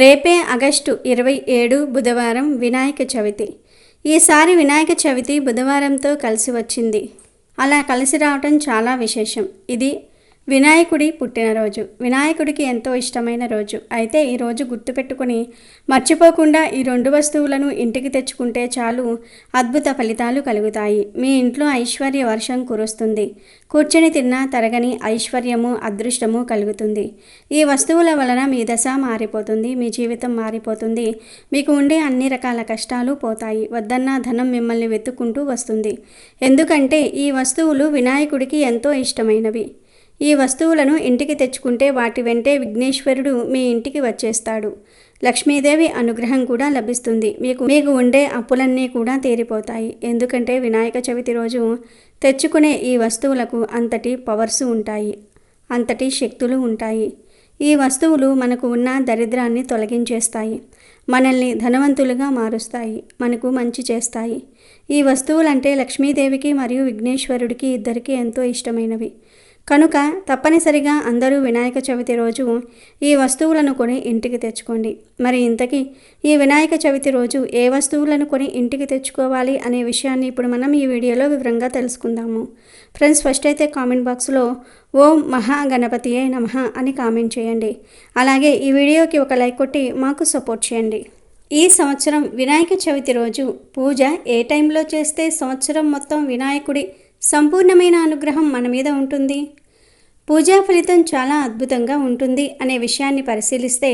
రేపే ఆగస్టు 27 బుధవారం వినాయక చవితి. ఈసారి వినాయక చవితి బుధవారంతో కలిసి వచ్చింది. అలా కలిసి రావటం చాలా విశేషం. ఇది వినాయకుడి పుట్టినరోజు. వినాయకుడికి ఎంతో ఇష్టమైన రోజు. అయితే ఈరోజు గుర్తుపెట్టుకుని మర్చిపోకుండా ఈ 2 వస్తువులను ఇంటికి తెచ్చుకుంటే చాలు అద్భుత ఫలితాలు కలుగుతాయి. మీ ఇంట్లో ఐశ్వర్య వర్షం కురుస్తుంది. కూర్చొని తిన్నా తరగని ఐశ్వర్యము అదృష్టము కలుగుతుంది. ఈ వస్తువుల వలన మీ దశ మారిపోతుంది. మీ జీవితం మారిపోతుంది. మీకు ఉండే అన్ని రకాల కష్టాలు పోతాయి. వద్దన్న ధనం మిమ్మల్ని వెతుక్కుంటూ వస్తుంది. ఎందుకంటే ఈ వస్తువులు వినాయకుడికి ఎంతో ఇష్టమైనవి. ఈ వస్తువులను ఇంటికి తెచ్చుకుంటే వాటి వెంటే విఘ్నేశ్వరుడు మీ ఇంటికి వచ్చేస్తాడు. లక్ష్మీదేవి అనుగ్రహం కూడా లభిస్తుంది. మీకు ఉండే అప్పులన్నీ కూడా తీరిపోతాయి. ఎందుకంటే వినాయక చవితి రోజు తెచ్చుకునే ఈ వస్తువులకు అంతటి పవర్స్ ఉంటాయి, అంతటి శక్తులు ఉంటాయి. ఈ వస్తువులు మనకు ఉన్న దరిద్రాన్ని తొలగించేస్తాయి. మనల్ని ధనవంతులుగా మారుస్తాయి. మనకు మంచి చేస్తాయి. ఈ వస్తువులంటే లక్ష్మీదేవికి మరియు విఘ్నేశ్వరుడికి ఇద్దరికీ ఎంతో ఇష్టమైనవి. కనుక తప్పనిసరిగా అందరూ వినాయక చవితి రోజు ఈ వస్తువులను కొని ఇంటికి తెచ్చుకోండి. మరి ఇంతకీ ఈ వినాయక చవితి రోజు ఏ వస్తువులను కొని ఇంటికి తెచ్చుకోవాలి అనే విషయాన్ని ఇప్పుడు మనం ఈ వీడియోలో వివరంగా తెలుసుకుందాము. ఫ్రెండ్స్, ఫస్ట్ అయితే కామెంట్ బాక్స్లో ఓం మహాగణపతియే నమః అని కామెంట్ చేయండి. అలాగే ఈ వీడియోకి ఒక లైక్ కొట్టి మాకు సపోర్ట్ చేయండి. ఈ సంవత్సరం వినాయక చవితి రోజు పూజ ఏ టైంలో చేస్తే సంవత్సరం మొత్తం వినాయకుడి సంపూర్ణమైన అనుగ్రహం మన మీద ఉంటుంది, పూజా ఫలితం చాలా అద్భుతంగా ఉంటుంది అనే విషయాన్ని పరిశీలిస్తే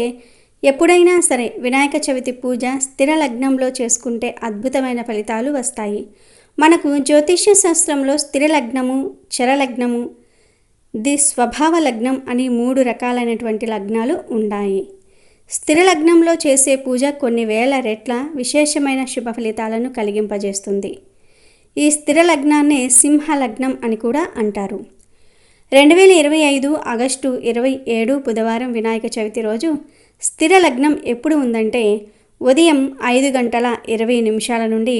ఎప్పుడైనా సరే వినాయక చవితి పూజ స్థిర లగ్నంలో చేసుకుంటే అద్భుతమైన ఫలితాలు వస్తాయి. మనకు జ్యోతిష్య శాస్త్రంలో స్థిర లగ్నము, చరలగ్నము, స్వభావ లగ్నం అని 3 రకాలైనటువంటి లగ్నాలు ఉన్నాయి. స్థిర లగ్నంలో చేసే పూజ కొన్ని వేల రెట్ల విశేషమైన శుభ ఫలితాలను కలిగింపజేస్తుంది. ఈ స్థిర లగ్నాన్నే సింహ లగ్నం అని కూడా అంటారు. 2025 ఆగస్టు 27 బుధవారం వినాయక చవితి రోజు స్థిర లగ్నం ఎప్పుడు ఉందంటే ఉదయం 5:20 నుండి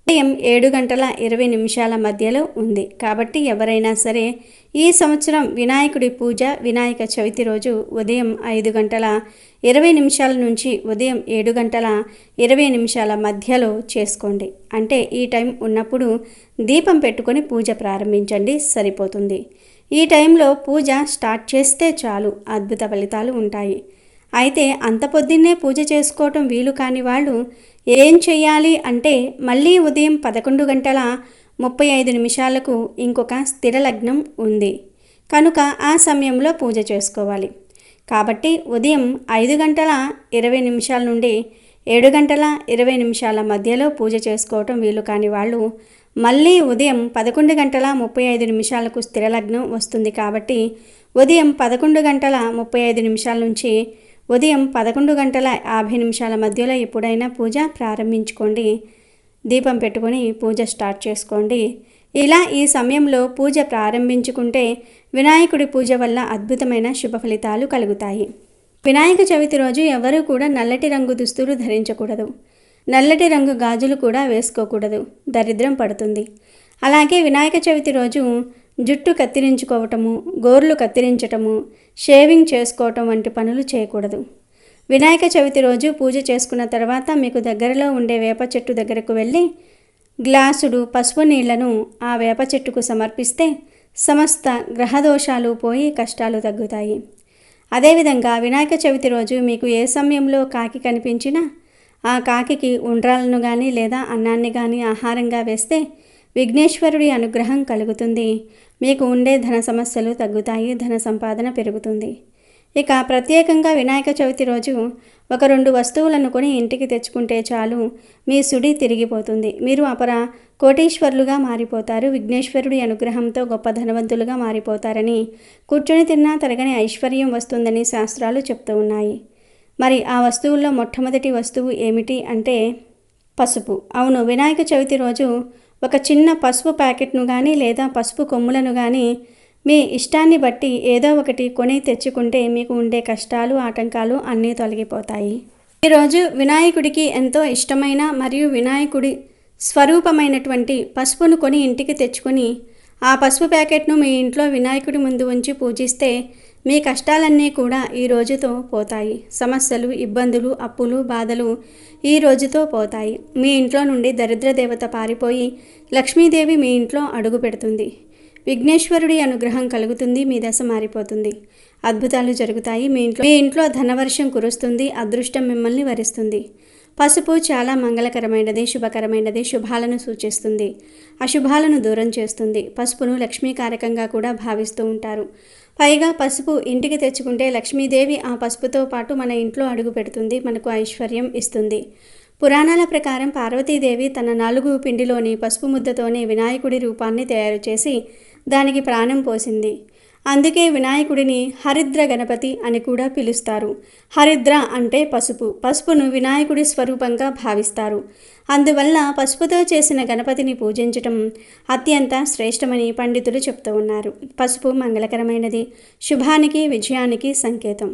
ఉదయం 7:20 మధ్యలో ఉంది. కాబట్టి ఎవరైనా సరే ఈ సంవత్సరం వినాయకుడి పూజ వినాయక చవితి రోజు ఉదయం 5:20 నుంచి ఉదయం 7:20 మధ్యలో చేసుకోండి. అంటే ఈ టైం ఉన్నప్పుడు దీపం పెట్టుకొని పూజ ప్రారంభించండి, సరిపోతుంది. ఈ టైంలో పూజ స్టార్ట్ చేస్తే చాలు అద్భుత ఫలితాలు ఉంటాయి. అయితే అంత పొద్దున్నే పూజ చేసుకోవటం వీలు కాని వాళ్ళు ఏం చెయ్యాలి అంటే మళ్ళీ ఉదయం 11:35 ఇంకొక స్థిర లగ్నం ఉంది కనుక ఆ సమయంలో పూజ చేసుకోవాలి. కాబట్టి ఉదయం 5:20 నుండి 7:20 మధ్యలో పూజ చేసుకోవటం వీలు కాని వాళ్ళు మళ్ళీ ఉదయం 11:35 స్థిర లగ్నం వస్తుంది. కాబట్టి ఉదయం 11:35 నుంచి ఉదయం 11:50 మధ్యలో ఎప్పుడైనా పూజ ప్రారంభించుకోండి. దీపం పెట్టుకొని పూజ స్టార్ట్ చేసుకోండి. ఇలా ఈ సమయంలో పూజ ప్రారంభించుకుంటే వినాయకుడి పూజ వల్ల అద్భుతమైన శుభ ఫలితాలు కలుగుతాయి. వినాయక చవితి రోజు ఎవరూ కూడా నల్లటి రంగు దుస్తులు ధరించకూడదు. నల్లటి రంగు గాజులు కూడా వేసుకోకూడదు, దరిద్రం పడుతుంది. అలాగే వినాయక చవితి రోజు జుట్టు కత్తిరించుకోవటము, గోర్లు కత్తిరించటము, షేవింగ్ చేసుకోవటం వంటి పనులు చేయకూడదు. వినాయక చవితి రోజు పూజ చేసుకున్న తర్వాత మీకు దగ్గరలో ఉండే వేప చెట్టు దగ్గరకు వెళ్ళి గ్లాసుడు పసుపు నీళ్లను ఆ వేప చెట్టుకు సమర్పిస్తే సమస్త గ్రహదోషాలు పోయి కష్టాలు తగ్గుతాయి. అదేవిధంగా వినాయక చవితి రోజు మీకు ఏ సమయంలో కాకి కనిపించినా ఆ కాకికి ఉండ్రాలను కానీ లేదా అన్నాన్ని కానీ ఆహారంగా వేస్తే విఘ్నేశ్వరుడి అనుగ్రహం కలుగుతుంది. మీకు ఉండే ధన సమస్యలు తగ్గుతాయి, ధన సంపాదన పెరుగుతుంది. ఇక ప్రత్యేకంగా వినాయక చవితి రోజు ఒక 2 వస్తువులను కొని ఇంటికి తెచ్చుకుంటే చాలు మీ సుడి తిరిగిపోతుంది. మీరు అపర కోటీశ్వరులుగా మారిపోతారు. విఘ్నేశ్వరుడి అనుగ్రహంతో గొప్ప ధనవంతులుగా మారిపోతారని, కూర్చొని తిన్నా తరగని ఐశ్వర్యం వస్తుందని శాస్త్రాలు చెప్తూ ఉన్నాయి. మరి ఆ వస్తువుల్లో మొట్టమొదటి వస్తువు ఏమిటి అంటే పసుపు. అవును, వినాయక చవితి రోజు ఒక చిన్న పసుపు ప్యాకెట్ను కానీ లేదా పసుపు కొమ్ములను కానీ మీ ఇష్టాన్ని బట్టి ఏదో ఒకటి కొని తెచ్చుకుంటే మీకు ఉండే కష్టాలు, ఆటంకాలు అన్నీ తొలగిపోతాయి. ఈరోజు వినాయకుడికి ఎంతో ఇష్టమైన మరియు వినాయకుడి స్వరూపమైనటువంటి పసుపును కొని ఇంటికి తెచ్చుకొని ఆ పసుపు ప్యాకెట్ను మీ ఇంట్లో వినాయకుడి ముందు ఉంచి పూజిస్తే మీ కష్టాలన్నీ కూడా ఈ రోజుతో పోతాయి. సమస్యలు, ఇబ్బందులు, అప్పులు, బాధలు ఈ రోజుతో పోతాయి. మీ ఇంట్లో నుండి దరిద్ర దేవత పారిపోయి లక్ష్మీదేవి మీ ఇంట్లో అడుగు పెడుతుంది. విఘ్నేశ్వరుడి అనుగ్రహం కలుగుతుంది. మీ దశ మారిపోతుంది. అద్భుతాలు జరుగుతాయి. మీ ఇంట్లో ధనవర్షం కురుస్తుంది. అదృష్టం మిమ్మల్ని వరిస్తుంది. పసుపు చాలా మంగళకరమైనది, శుభకరమైనది. శుభాలను సూచిస్తుంది, అశుభాలను దూరం చేస్తుంది. పసుపును లక్ష్మీకారకంగా కూడా భావిస్తూ ఉంటారు. పైగా పసుపు ఇంటికి తెచ్చుకుంటే లక్ష్మీదేవి ఆ పసుపుతో పాటు మన ఇంట్లో అడుగు పెడుతుంది, మనకు ఐశ్వర్యం ఇస్తుంది. పురాణాల ప్రకారం పార్వతీదేవి తన 4 పిండిలోని పసుపు ముద్దతోనే వినాయకుడి రూపాన్ని తయారు చేసి దానికి ప్రాణం పోసింది. అందుకే వినాయకుడిని హరిద్ర గణపతి అని కూడా పిలుస్తారు. హరిద్ర అంటే పసుపు. పసుపును వినాయకుడి స్వరూపంగా భావిస్తారు. అందువల్ల పసుపుతో చేసిన గణపతిని పూజించటం అత్యంత శ్రేష్టమని పండితులు చెప్తూ ఉన్నారు. పసుపు మంగళకరమైనది, శుభానికి, విజయానికి సంకేతం.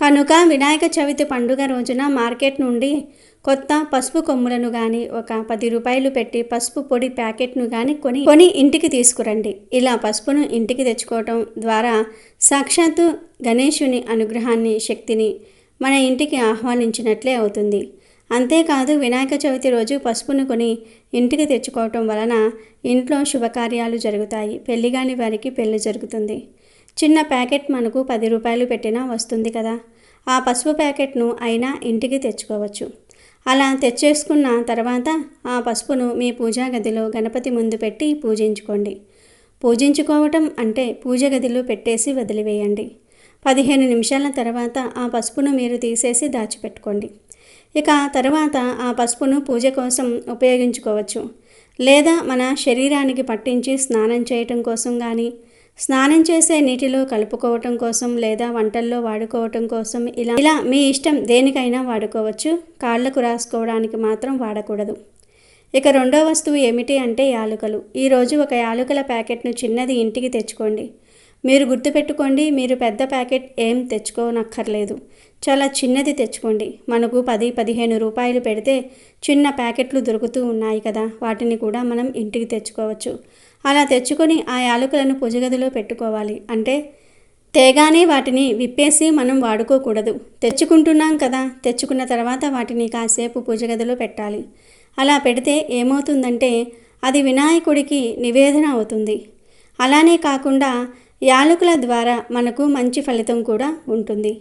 కనుక వినాయక చవితి పండుగ రోజున మార్కెట్ నుండి కొత్త పసుపు కొమ్ములను కానీ ఒక 10 రూపాయలు పెట్టి పసుపు పొడి ప్యాకెట్ను కానీ కొని ఇంటికి తీసుకురండి. ఇలా పసుపును ఇంటికి తెచ్చుకోవటం ద్వారా సాక్షాత్తు గణేశుని అనుగ్రహాన్ని, శక్తిని మన ఇంటికి ఆహ్వానించినట్లే అవుతుంది. అంతేకాదు వినాయక చవితి రోజు పసుపును కొని ఇంటికి తెచ్చుకోవటం వలన ఇంట్లో శుభకార్యాలు జరుగుతాయి. పెళ్లి కాని వారికి పెళ్లి జరుగుతుంది. చిన్న ప్యాకెట్ మనకు 10 రూపాయలు పెట్టినా వస్తుంది కదా. ఆ పసుపు ప్యాకెట్ను అయినా ఇంటికి తెచ్చుకోవచ్చు. అలా తెచ్చేసుకున్న తర్వాత ఆ పసుపును మీ పూజా గదిలో గణపతి ముందు పెట్టి పూజించుకోండి. పూజించుకోవటం అంటే పూజ గదిలో పెట్టేసి వదిలివేయండి. 15 నిమిషాల తర్వాత ఆ పసుపును మీరు తీసేసి దాచిపెట్టుకోండి. ఇక తర్వాత ఆ పసుపును పూజ కోసం ఉపయోగించుకోవచ్చు. లేదా మన శరీరానికి పట్టించి స్నానం చేయటం కోసం కానీ, స్నానం చేసే నీటిలో కలుపుకోవటం కోసం, లేదా వంటల్లో వాడుకోవటం కోసం ఇలా మీ ఇష్టం దేనికైనా వాడుకోవచ్చు. కాళ్లకు రాసుకోవడానికి మాత్రం వాడకూడదు. ఇక రెండో వస్తువు ఏమిటి అంటే యాలకులు. ఈరోజు ఒక యాలకుల ప్యాకెట్ను చిన్నది ఇంటికి తెచ్చుకోండి. మీరు గుర్తుపెట్టుకోండి, మీరు పెద్ద ప్యాకెట్ ఏం తెచ్చుకోనక్కర్లేదు. చాలా చిన్నది తెచ్చుకోండి. మనకు 10-15 రూపాయలు పెడితే చిన్న ప్యాకెట్లు దొరుకుతూ ఉన్నాయి కదా, వాటిని కూడా మనం ఇంటికి తెచ్చుకోవచ్చు. అలా తెచ్చుకొని ఆ యాలకులను పూజగదిలో పెట్టుకోవాలి. అంటే తేగానే వాటిని విప్పేసి మనం వాడుకోకూడదు. తెచ్చుకుంటున్నాం కదా, తెచ్చుకున్న తర్వాత వాటిని కాసేపు పూజగదిలో పెట్టాలి. అలా పెడితే ఏమవుతుందంటే అది వినాయకుడికి నివేదన అవుతుంది. అలానే కాకుండా యాలకుల ద్వారా మనకు మంచి ఫలితం కూడా ఉంటుంది.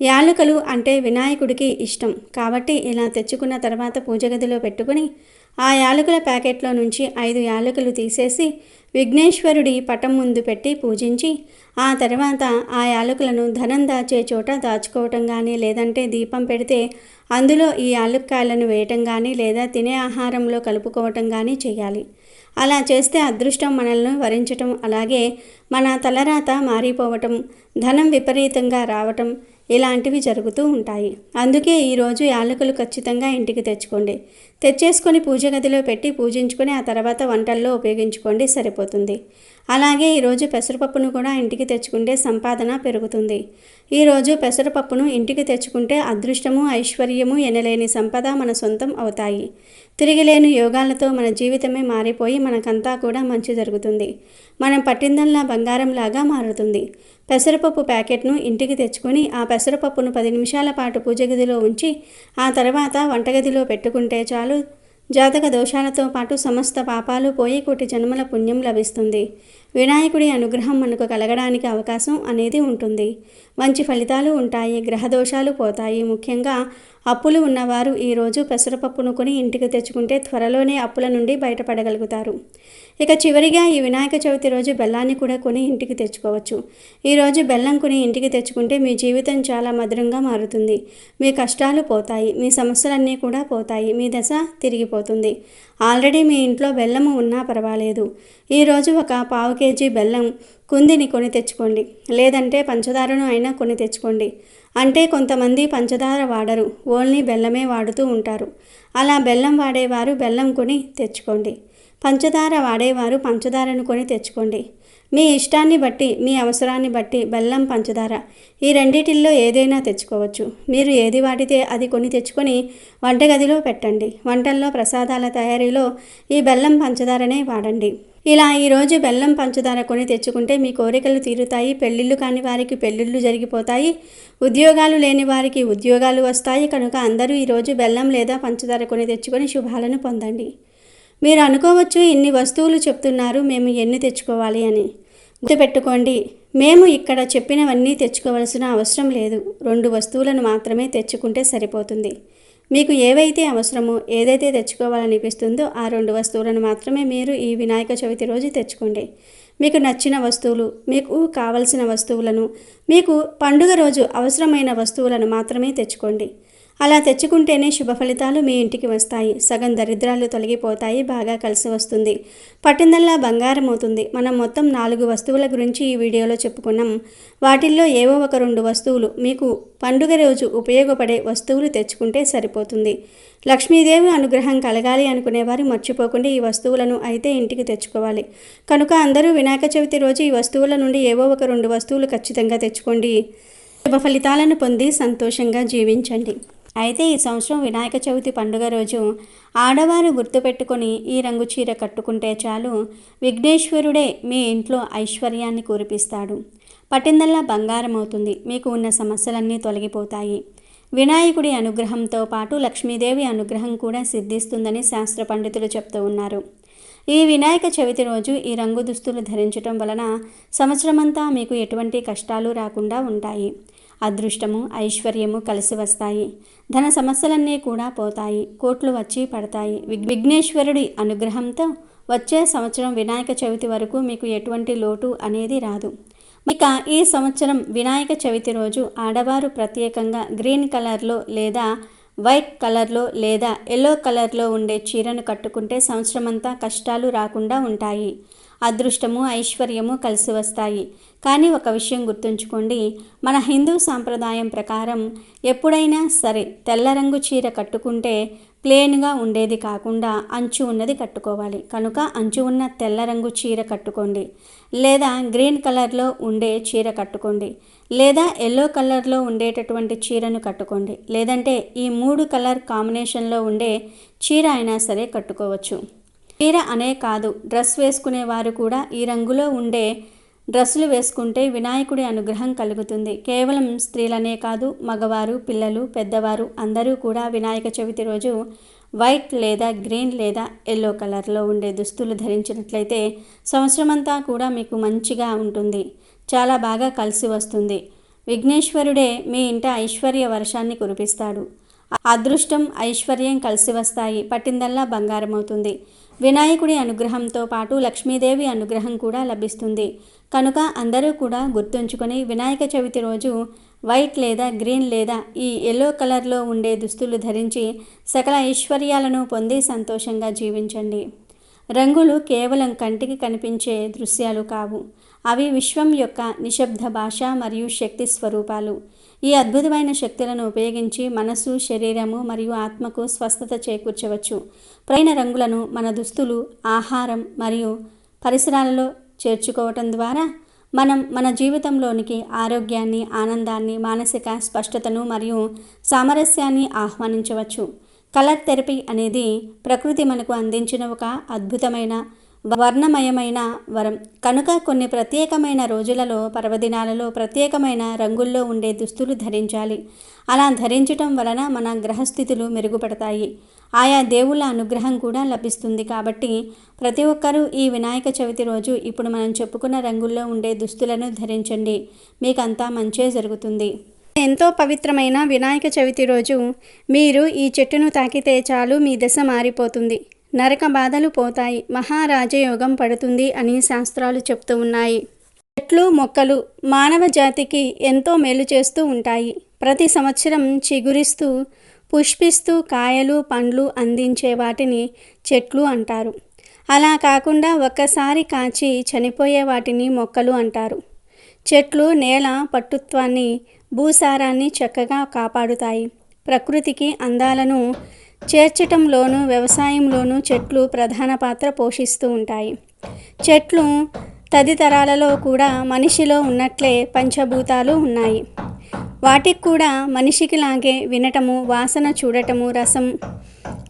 యాలకులు అంటే వినాయకుడికి ఇష్టం కాబట్టి ఇలా తెచ్చుకున్న తర్వాత పూజగదిలో పెట్టుకుని ఆ యాలకుల ప్యాకెట్లో నుంచి 5 యాలకులు తీసేసి విఘ్నేశ్వరుడి పటం ముందు పెట్టి పూజించి ఆ తర్వాత ఆ యాలకులను ధనం దాచే చోట దాచుకోవటం కానీ, లేదంటే దీపం పెడితే అందులో ఈ యాలక్కాయలను వేయటం కానీ, లేదా తినే ఆహారంలో కలుపుకోవటం కానీ చేయాలి. అలా చేస్తే అదృష్టం మనల్ని వరించటం, అలాగే మన తలరాత మారిపోవటం, ధనం విపరీతంగా రావటం ఇలాంటివి జరుగుతూ ఉంటాయి. అందుకే ఈరోజు యాలకులు ఖచ్చితంగా ఇంటికి తెచ్చుకోండి. తెచ్చేసుకొని పూజ గదిలో పెట్టి పూజించుకొని ఆ తర్వాత వంటల్లో ఉపయోగించుకోండి, సరిపోతుంది. అలాగే ఈరోజు పెసరపప్పును కూడా ఇంటికి తెచ్చుకుంటే సంపాదన పెరుగుతుంది. ఈరోజు పెసరపప్పును ఇంటికి తెచ్చుకుంటే అదృష్టము, ఐశ్వర్యము, ఎనలేని సంపద మన సొంతం అవుతాయి. తిరిగిలేని యోగాలతో మన జీవితమే మారిపోయి మనకంతా కూడా మంచి జరుగుతుంది. మనం పట్టిందల్లా బంగారంలాగా మారుతుంది. పెసరపప్పు ప్యాకెట్ను ఇంటికి తెచ్చుకొని ఆ పెసరపప్పును 10 నిమిషాల పాటు పూజ గదిలో ఉంచి ఆ తర్వాత వంటగదిలో పెట్టుకుంటే చాలు. జాతక దోషాలతో పాటు సమస్త పాపాలు పోయి కోటి జన్మల పుణ్యం లభిస్తుంది. వినాయకుడి అనుగ్రహం మనకు కలగడానికి అవకాశం అనేది ఉంటుంది. మంచి ఫలితాలు ఉంటాయి. గ్రహదోషాలు పోతాయి. ముఖ్యంగా అప్పులు ఉన్నవారు ఈరోజు పెసరపప్పును కొని ఇంటికి తెచ్చుకుంటే త్వరలోనే అప్పుల నుండి బయటపడగలుగుతారు. ఇక చివరిగా ఈ వినాయక చవితి రోజు బెల్లాన్ని కూడా కొని ఇంటికి తెచ్చుకోవచ్చు. ఈరోజు బెల్లం కొని ఇంటికి తెచ్చుకుంటే మీ జీవితం చాలా మధురంగా మారుతుంది. మీ కష్టాలు పోతాయి. మీ సమస్యలన్నీ కూడా పోతాయి. మీ దశ తిరిగిపోతుంది. ఆల్రెడీ మీ ఇంట్లో బెల్లము ఉన్నా పర్వాలేదు. ఈరోజు ఒక 1/2 కేజీ బెల్లం కుందిని కొని తెచ్చుకోండి. లేదంటే పంచదారను అయినా కొని తెచ్చుకోండి. అంటే కొంతమంది పంచదార వాడరు, ఓన్లీ బెల్లమే వాడుతూ ఉంటారు. అలా బెల్లం వాడేవారు బెల్లం కొని తెచ్చుకోండి. పంచదార వాడేవారు పంచదారను కొని తెచ్చుకోండి. మీ ఇష్టాన్ని బట్టి, మీ అవసరాన్ని బట్టి బెల్లం, పంచదార ఈ రెండిటిల్లో ఏదైనా తెచ్చుకోవచ్చు. మీరు ఏది వాడితే అది కొని తెచ్చుకొని వంటగదిలో పెట్టండి. వంటల్లో, ప్రసాదాల తయారీలో ఈ బెల్లం, పంచదారనే వాడండి. ఇలా ఈరోజు బెల్లం, పంచదార కొని తెచ్చుకుంటే మీ కోరికలు తీరుతాయి. పెళ్ళిళ్ళు కాని వారికి పెళ్ళిళ్ళు జరిగిపోతాయి. ఉద్యోగాలు లేని వారికి ఉద్యోగాలు వస్తాయి. కనుక అందరూ ఈరోజు బెల్లం లేదా పంచదార కొని తెచ్చుకొని శుభాలను పొందండి. మీరు అనుకోవచ్చు, ఇన్ని వస్తువులు చెప్తున్నారు, మేము ఎన్ని తెచ్చుకోవాలి అని. గుర్తుపెట్టుకోండి, మేము ఇక్కడ చెప్పినవన్నీ తెచ్చుకోవాల్సిన అవసరం లేదు. 2 వస్తువులను మాత్రమే తెచ్చుకుంటే సరిపోతుంది. మీకు ఏవైతే అవసరమో, ఏదైతే తెచ్చుకోవాలనిపిస్తుందో ఆ 2 వస్తువులను మాత్రమే మీరు ఈ వినాయక చవితి రోజు తెచ్చుకోండి. మీకు నచ్చిన వస్తువులు, మీకు కావలసిన వస్తువులను, మీకు పండుగ రోజు అవసరమైన వస్తువులను మాత్రమే తెచ్చుకోండి. అలా తెచ్చుకుంటేనే శుభ ఫలితాలు మీ ఇంటికి వస్తాయి. సగం దరిద్రాలు తొలగిపోతాయి. బాగా కలిసి వస్తుంది. పట్టిందల్లా బంగారం అవుతుంది. మనం మొత్తం 4 వస్తువుల గురించి ఈ వీడియోలో చెప్పుకున్నాం. వాటిల్లో ఏవో ఒక 2 వస్తువులు మీకు పండుగ రోజు ఉపయోగపడే వస్తువులు తెచ్చుకుంటే సరిపోతుంది. లక్ష్మీదేవి అనుగ్రహం కలగాలి అనుకునేవారు మర్చిపోకుండా ఈ వస్తువులను అయితే ఇంటికి తెచ్చుకోవాలి. కనుక అందరూ వినాయక చవితి రోజు ఈ వస్తువుల నుండి ఏవో ఒక 2 వస్తువులు ఖచ్చితంగా తెచ్చుకోండి. శుభ ఫలితాలను పొంది సంతోషంగా జీవించండి. అయితే ఈ సంవత్సరం వినాయక చవితి పండుగ రోజు ఆడవారు గుర్తుపెట్టుకొని ఈ రంగు చీర కట్టుకుంటే చాలు, విఘ్నేశ్వరుడే మీ ఇంట్లో ఐశ్వర్యాన్ని కురిపిస్తాడు. పట్టిందల్లా బంగారం అవుతుంది. మీకు ఉన్న సమస్యలన్నీ తొలగిపోతాయి. వినాయకుడి అనుగ్రహంతో పాటు లక్ష్మీదేవి అనుగ్రహం కూడా సిద్ధిస్తుందని శాస్త్ర పండితులు చెప్తూ ఉన్నారు. ఈ వినాయక చవితి రోజు ఈ రంగు దుస్తులు ధరించటం వలన సంవత్సరమంతా మీకు ఎటువంటి కష్టాలు రాకుండా ఉంటాయి. అదృష్టము, ఐశ్వర్యము కలిసి వస్తాయి. ధన సమస్యలన్నీ కూడా పోతాయి. కోట్లు వచ్చి పడతాయి. విఘ్నేశ్వరుడి అనుగ్రహంతో వచ్చే సంవత్సరం వినాయక చవితి వరకు మీకు ఎటువంటి లోటు అనేది రాదు. ఇక ఈ సంవత్సరం వినాయక చవితి రోజు ఆడవారు ప్రత్యేకంగా గ్రీన్ కలర్లో లేదా వైట్ కలర్లో లేదా ఎల్లో కలర్లో ఉండే చీరను కట్టుకుంటే సంవత్సరమంతా కష్టాలు రాకుండా ఉంటాయి. అదృష్టము, ఐశ్వర్యము కలిసి వస్తాయి. కానీ ఒక విషయం గుర్తుంచుకోండి, మన హిందూ సాంప్రదాయం ప్రకారం ఎప్పుడైనా సరే తెల్ల రంగు చీర కట్టుకుంటే ప్లెయిన్గా ఉండేది కాకుండా అంచు ఉన్నది కట్టుకోవాలి. కనుక అంచు ఉన్న తెల్ల రంగు చీర కట్టుకోండి. లేదా గ్రీన్ కలర్లో ఉండే చీర కట్టుకోండి. లేదా ఎల్లో కలర్లో ఉండేటటువంటి చీరను కట్టుకోండి. లేదంటే ఈ 3 కలర్ కాంబినేషన్లో ఉండే చీర అయినా సరే కట్టుకోవచ్చు. చీర అనే కాదు, డ్రెస్ వేసుకునేవారు కూడా ఈ రంగులో ఉండే డ్రెస్సులు వేసుకుంటే వినాయకుడి అనుగ్రహం కలుగుతుంది. కేవలం స్త్రీలనే కాదు, మగవారు, పిల్లలు, పెద్దవారు అందరూ కూడా వినాయక చవితి రోజు వైట్ లేదా గ్రీన్ లేదా ఎల్లో కలర్లో ఉండే దుస్తులు ధరించినట్లయితే సంవత్సరమంతా కూడా మీకు మంచిగా ఉంటుంది. చాలా బాగా కలిసి వస్తుంది. విఘ్నేశ్వరుడే మీ ఇంట ఐశ్వర్య వర్షాన్ని కురిపిస్తాడు. అదృష్టం, ఐశ్వర్యం కలిసి వస్తాయి. పట్టిందల్లా బంగారం అవుతుంది. వినాయకుడి అనుగ్రహంతో పాటు లక్ష్మీదేవి అనుగ్రహం కూడా లభిస్తుంది. కనుక అందరూ కూడా గుర్తుంచుకొని వినాయక చవితి రోజు వైట్ లేదా గ్రీన్ లేదా ఈ ఎల్లో కలర్లో ఉండే దుస్తులు ధరించి సకల ఐశ్వర్యాలను పొంది సంతోషంగా జీవించండి. రంగులు కేవలం కంటికి కనిపించే దృశ్యాలు కావు. అవి విశ్వం యొక్క నిశ్శబ్ద భాష మరియు శక్తి స్వరూపాలు. ఈ అద్భుతమైన శక్తులను ఉపయోగించి మనసు, శరీరము మరియు ఆత్మకు స్వస్థత చేకూర్చవచ్చు. ప్రైన రంగులను మన దుస్తులు, ఆహారం మరియు పరిసరాలలో చేర్చుకోవటం ద్వారా మనం మన జీవితంలోనికి ఆరోగ్యాన్ని, ఆనందాన్ని, మానసిక స్పష్టతను మరియు సామరస్యాన్ని ఆహ్వానించవచ్చు. కలర్ థెరపీ అనేది ప్రకృతి మనకు అందించిన ఒక అద్భుతమైన వర్ణమయమైన వరం. కనుక కొన్ని ప్రత్యేకమైన రోజులలో, పర్వదినాలలో ప్రత్యేకమైన రంగుల్లో ఉండే దుస్తులు ధరించాలి. అలా ధరించటం వలన మన గ్రహస్థితులు మెరుగుపడతాయి. ఆయా దేవుళ్ళ అనుగ్రహం కూడా లభిస్తుంది. కాబట్టి ప్రతి ఒక్కరూ ఈ వినాయక చవితి రోజు ఇప్పుడు మనం చెప్పుకున్న రంగుల్లో ఉండే దుస్తులను ధరించండి. మీకంతా మంచే జరుగుతుంది. ఎంతో పవిత్రమైన వినాయక చవితి రోజు మీరు ఈ చెట్టును తాకితే చాలు, మీ దశ మారిపోతుంది. నరక బాధలు పోతాయి. మహారాజయోగం పడుతుంది అని శాస్త్రాలు చెప్తూ ఉన్నాయి. చెట్లు, మొక్కలు మానవ జాతికి ఎంతో మేలు చేస్తూ ఉంటాయి. ప్రతి సంవత్సరం చిగురిస్తూ, పుష్పిస్తూ కాయలు, పండ్లు అందించే వాటిని చెట్లు అంటారు. అలా కాకుండా ఒక్కసారి కాచి చనిపోయే వాటిని మొక్కలు అంటారు. చెట్లు నేల పట్టుత్వాన్ని, భూసారాన్ని చక్కగా కాపాడుతాయి. ప్రకృతికి అందాలను చేర్చటంలోనూ వ్యవసాయంలోనూ చెట్లు ప్రధాన పాత్ర పోషిస్తూ ఉంటాయి. చెట్లు తదితరాలలో కూడా మనిషిలో ఉన్నట్లే పంచభూతాలు ఉన్నాయి. వాటికి కూడా మనిషికి లాగే వినటము, వాసన, చూడటము, రసం,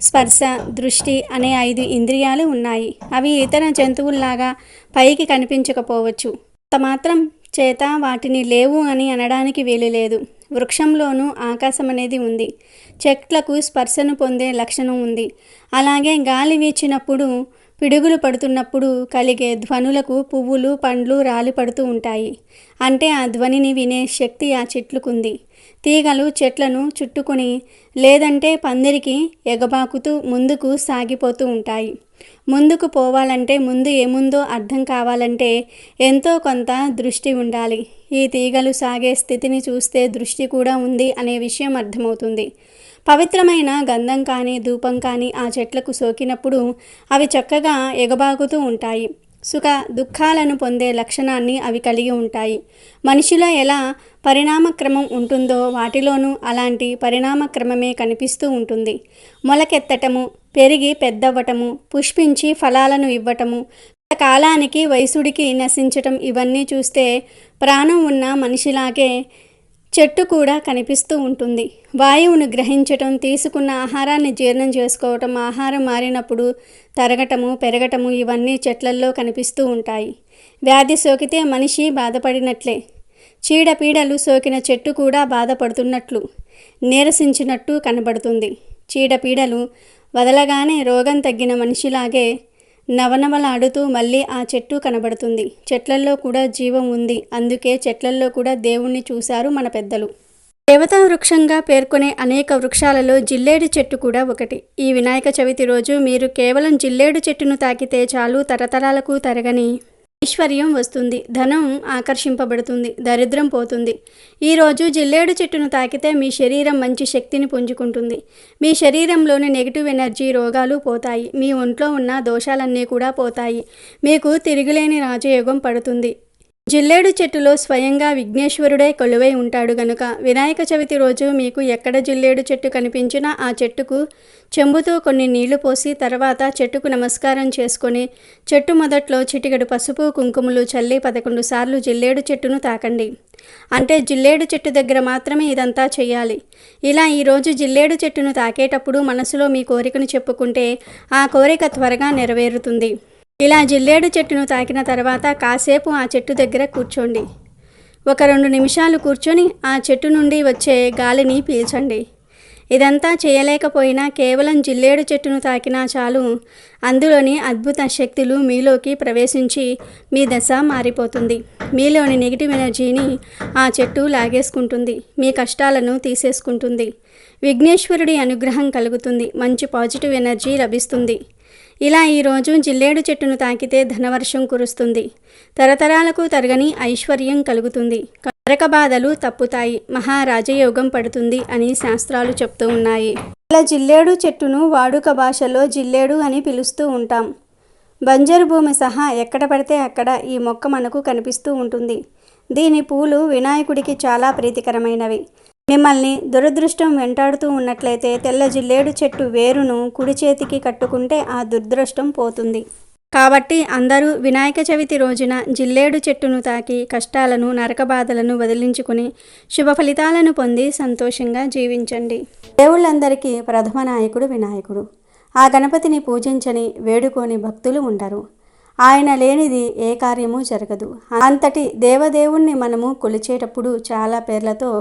స్పర్శ, దృష్టి అనే 5 ఇంద్రియాలు ఉన్నాయి. అవి ఇతర జంతువుల్లాగా పైకి కనిపించకపోవచ్చు. అంత మాత్రం చేత వాటిని లేవు అని అనడానికి వీలు లేదు. వృక్షంలోనూ ఆకాశం అనేది ఉంది. చెట్లకు స్పర్శను పొందే లక్షణం ఉంది. అలాగే గాలి వీచినప్పుడు, పిడుగులు పడుతున్నప్పుడు కలిగే ధ్వనులకు పువ్వులు, పండ్లు రాలి పడుతూ ఉంటాయి. అంటే ఆ ధ్వనిని వినే శక్తి ఆ చెట్లుకుంది. తీగలు చెట్లను చుట్టుకొని లేదంటే పందిరికి ఎగబాకుతూ ముందుకు సాగిపోతూ ఉంటాయి. ముందుకు పోవాలంటే ముందు ఏముందో అర్థం కావాలంటే ఎంతో కొంత దృష్టి ఉండాలి. ఈ తీగలు సాగే స్థితిని చూస్తే దృష్టి కూడా ఉంది అనే విషయం అర్థమవుతుంది. పవిత్రమైన గంధం కానీ ధూపం కానీ ఆ చెట్లకు సోకినప్పుడు అవి చక్కగా ఎగబాకుతూ ఉంటాయి. సుఖ దుఃఖాలను పొందే లక్షణాన్ని అవి కలిగి ఉంటాయి. మనిషిలో ఎలా పరిణామక్రమం ఉంటుందో వాటిలోనూ అలాంటి పరిణామక్రమమే కనిపిస్తూ ఉంటుంది. మొలకెత్తటము, పెరిగి పెద్దవ్వటము, పుష్పించి ఫలాలను ఇవ్వటము, కాలానికి వయసుడికి నశించటం, ఇవన్నీ చూస్తే ప్రాణం ఉన్న మనిషిలాగే చెట్టు కూడా కనిపిస్తూ ఉంటుంది. వాయువును గ్రహించటం, తీసుకున్న ఆహారాన్ని జీర్ణం చేసుకోవటం, ఆహారం మారినప్పుడు తరగటము, పెరగటము, ఇవన్నీ చెట్లల్లో కనిపిస్తూ ఉంటాయి. వ్యాధి సోకితే మనిషి బాధపడినట్లే, చీడపీడలు సోకిన చెట్టు కూడా బాధపడుతున్నట్లు, నీరసించినట్టు కనబడుతుంది. చీడపీడలు వదలగానే రోగం తగ్గిన మనిషిలాగే నవనవలాడుతూ మళ్ళీ ఆ చెట్టు కనబడుతుంది. చెట్లల్లో కూడా జీవం ఉంది. అందుకే చెట్లల్లో కూడా దేవుణ్ణి చూశారు మన పెద్దలు. దేవతా వృక్షంగా పేర్కొనే అనేక వృక్షాలలో జిల్లేడు చెట్టు కూడా ఒకటి. ఈ వినాయక చవితి రోజు మీరు కేవలం జిల్లేడు చెట్టును తాకితే చాలు, తరతరాలకు తరగని ఐశ్వర్యం వస్తుంది, ధనం ఆకర్షింపబడుతుంది, దరిద్రం పోతుంది. ఈరోజు జిల్లేడు చెట్టును తాకితే మీ శరీరం మంచి శక్తిని పుంజుకుంటుంది. మీ శరీరంలోని నెగిటివ్ ఎనర్జీ, రోగాలు పోతాయి. మీ ఒంట్లో ఉన్న దోషాలన్నీ కూడా పోతాయి. మీకు తిరుగులేని రాజయోగం పడుతుంది. జిల్లేడు చెట్టులో స్వయంగా విఘ్నేశ్వరుడే కొలువై ఉంటాడు గనుక వినాయక చవితి రోజు మీకు ఎక్కడ జిల్లేడు చెట్టు కనిపించినా ఆ చెట్టుకు చెంబుతో కొన్ని నీళ్లు పోసి తర్వాత చెట్టుకు నమస్కారం చేసుకొని చెట్టు మొదట్లో చిటికెడు పసుపు కుంకుమలు చల్లి 11 సార్లు జిల్లేడు చెట్టును తాకండి. అంటే జిల్లేడు చెట్టు దగ్గర మాత్రమే ఇదంతా చేయాలి. ఇలా ఈరోజు జిల్లేడు చెట్టును తాకేటప్పుడు మనసులో మీ కోరికను చెప్పుకుంటే ఆ కోరిక త్వరగా నెరవేరుతుంది. ఇలా జిల్లేడు చెట్టును తాకిన తర్వాత కాసేపు ఆ చెట్టు దగ్గర కూర్చోండి. ఒక 2 నిమిషాలు కూర్చొని ఆ చెట్టు నుండి వచ్చే గాలిని పీల్చండి. ఇదంతా చేయలేకపోయినా కేవలం జిల్లేడు చెట్టును తాకినా చాలు, అందులోని అద్భుత శక్తులు మీలోకి ప్రవేశించి మీ దశ మారిపోతుంది. మీలోని నెగిటివ్ ఎనర్జీని ఆ చెట్టు లాగేసుకుంటుంది. మీ కష్టాలను తీసేసుకుంటుంది. విఘ్నేశ్వరుడి అనుగ్రహం కలుగుతుంది. మంచి పాజిటివ్ ఎనర్జీ లభిస్తుంది. ఇలా ఈరోజు జిల్లేడు చెట్టును తాకితే ధనవర్షం కురుస్తుంది. తరతరాలకు తరగని ఐశ్వర్యం కలుగుతుంది. నరక బాధలు తప్పుతాయి. మహారాజయోగం పడుతుంది అని శాస్త్రాలు చెప్తూ ఉన్నాయి. ఇలా జిల్లేడు చెట్టును వాడుక భాషలో జిల్లేడు అని పిలుస్తూ ఉంటాం. బంజరు భూమి సహా ఎక్కడ పడితే అక్కడ ఈ మొక్క మనకు కనిపిస్తూ ఉంటుంది. దీని పూలు వినాయకుడికి చాలా ప్రీతికరమైనవి. మిమ్మల్ని దురదృష్టం వెంటాడుతూ ఉన్నట్లయితే తెల్ల జిల్లేడు చెట్టు వేరును కుడి చేతికి కట్టుకుంటే ఆ దురదృష్టం పోతుంది. కాబట్టి అందరూ వినాయక చవితి రోజున జిల్లేడు చెట్టును తాకి కష్టాలను, నరక బాధలను వదిలించుకుని శుభ ఫలితాలను పొంది సంతోషంగా జీవించండి. దేవుళ్ళందరికీ ప్రథమ నాయకుడు వినాయకుడు. ఆ గణపతిని పూజించని, వేడుకోని భక్తులు ఉండరు. ఆయన లేనిది ఏ కార్యము జరగదు. అంతటి దేవదేవుణ్ణి మనము కొలిచేటప్పుడు చాలా పేర్లతో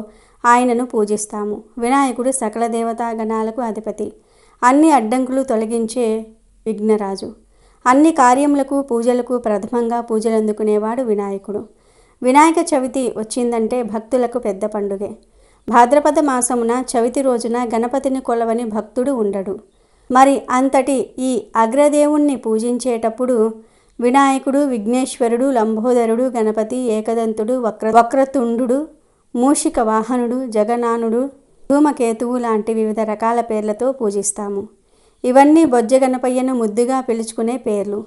ఆయనను పూజిస్తాము. వినాయకుడు సకల దేవతా గణాలకు అధిపతి. అన్ని అడ్డంకులు తొలగించే విఘ్నరాజు. అన్ని కార్యములకు, పూజలకు ప్రథమంగా పూజలు అందుకునేవాడు వినాయకుడు. వినాయక చవితి వచ్చిందంటే భక్తులకు పెద్ద పండుగే. భాద్రపద మాసమున చవితి రోజున గణపతిని కొలవని భక్తుడు ఉండడు. మరి అంతటి ఈ అగ్రదేవుణ్ణి పూజించేటప్పుడు వినాయకుడు, విఘ్నేశ్వరుడు, లంబోదరుడు, గణపతి, ఏకదంతుడు, వక్రతుండు, మూషిక వాహనుడు, జగనానుడు, ధూమకేతువు లాంటి వివిధ రకాల పేర్లతో పూజిస్తాము. ఇవన్నీ బొజ్జ గణపయ్యను ముద్దుగా పిలుచుకునే పేర్లు.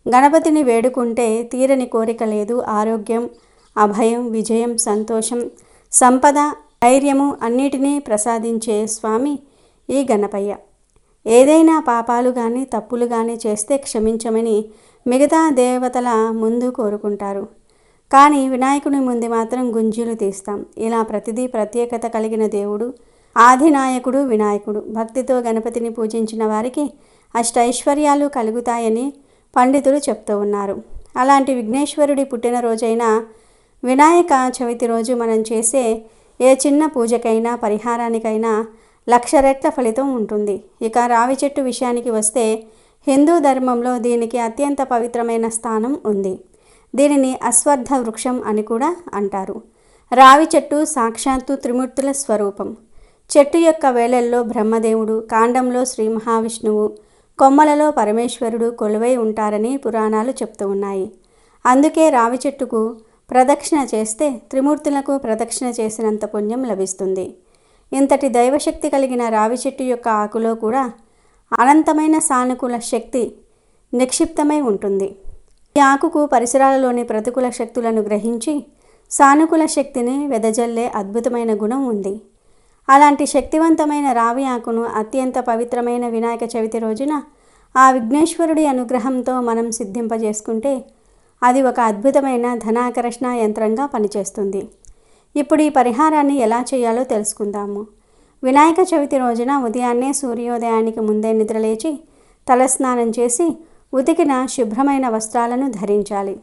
గణపతిని వేడుకుంటే తీరని కోరిక లేదు. ఆరోగ్యం, అభయం, విజయం, సంతోషం, సంపద, ధైర్యము అన్నిటినీ ప్రసాదించే స్వామి ఈ గణపయ్య. ఏదైనా పాపాలు కానీ తప్పులు కానీ చేస్తే క్షమించమని మిగతా దేవతల ముందు కోరుకుంటారు. కానీ వినాయకుని ముందు మాత్రం గుంజీలు తీస్తాం. ఇలా ప్రతిదీ ప్రత్యేకత కలిగిన దేవుడు, ఆదినాయకుడు వినాయకుడు. భక్తితో గణపతిని పూజించిన వారికి అష్టైశ్వర్యాలు కలుగుతాయని పండితులు చెప్తూ ఉన్నారు. అలాంటి విఘ్నేశ్వరుడి పుట్టినరోజైన వినాయక చవితి రోజు మనం చేసే ఏ చిన్న పూజకైనా పరిహారానికైనా 1,00,000 రెట్ల ఫలితం ఉంటుంది. ఇక రావి చెట్టు విషయానికి వస్తే హిందూ ధర్మంలో దీనికి అత్యంత పవిత్రమైన స్థానం ఉంది. దీనిని అశ్వత్థ వృక్షం అని కూడా అంటారు. రావి చెట్టు సాక్షాత్తు త్రిమూర్తుల స్వరూపం. చెట్టు యొక్క వేళల్లో బ్రహ్మదేవుడు, కాండంలో శ్రీ మహావిష్ణువు, కొమ్మలలో పరమేశ్వరుడు కొలువై ఉంటారని పురాణాలు చెప్తూ ఉన్నాయి. అందుకే రావి చెట్టుకు ప్రదక్షిణ చేస్తే త్రిమూర్తులకు ప్రదక్షిణ చేసినంత పుణ్యం లభిస్తుంది. ఇంతటి దైవశక్తి కలిగిన రావి చెట్టు యొక్క ఆకులో కూడా అనంతమైన సానుకూల శక్తి నిక్షిప్తమై ఉంటుంది. ఈ ఆకుకు పరిసరాలలోని ప్రతికూల శక్తులను గ్రహించి సానుకూల శక్తిని వెదజల్లే అద్భుతమైన గుణం ఉంది. అలాంటి శక్తివంతమైన రావి ఆకును అత్యంత పవిత్రమైన వినాయక చవితి రోజున ఆ విఘ్నేశ్వరుడి అనుగ్రహంతో మనం సిద్ధింపజేసుకుంటే అది ఒక అద్భుతమైన ధనాకర్షణ యంత్రంగా పనిచేస్తుంది. ఇప్పుడు ఈ పరిహారాన్ని ఎలా చేయాలో తెలుసుకుందాము. వినాయక చవితి రోజున ఉదయాన్నే సూర్యోదయానికి ముందే నిద్రలేచి తలస్నానం చేసి ఉతికిన శుభ్రమైన వస్త్రాలను ధరించాలి.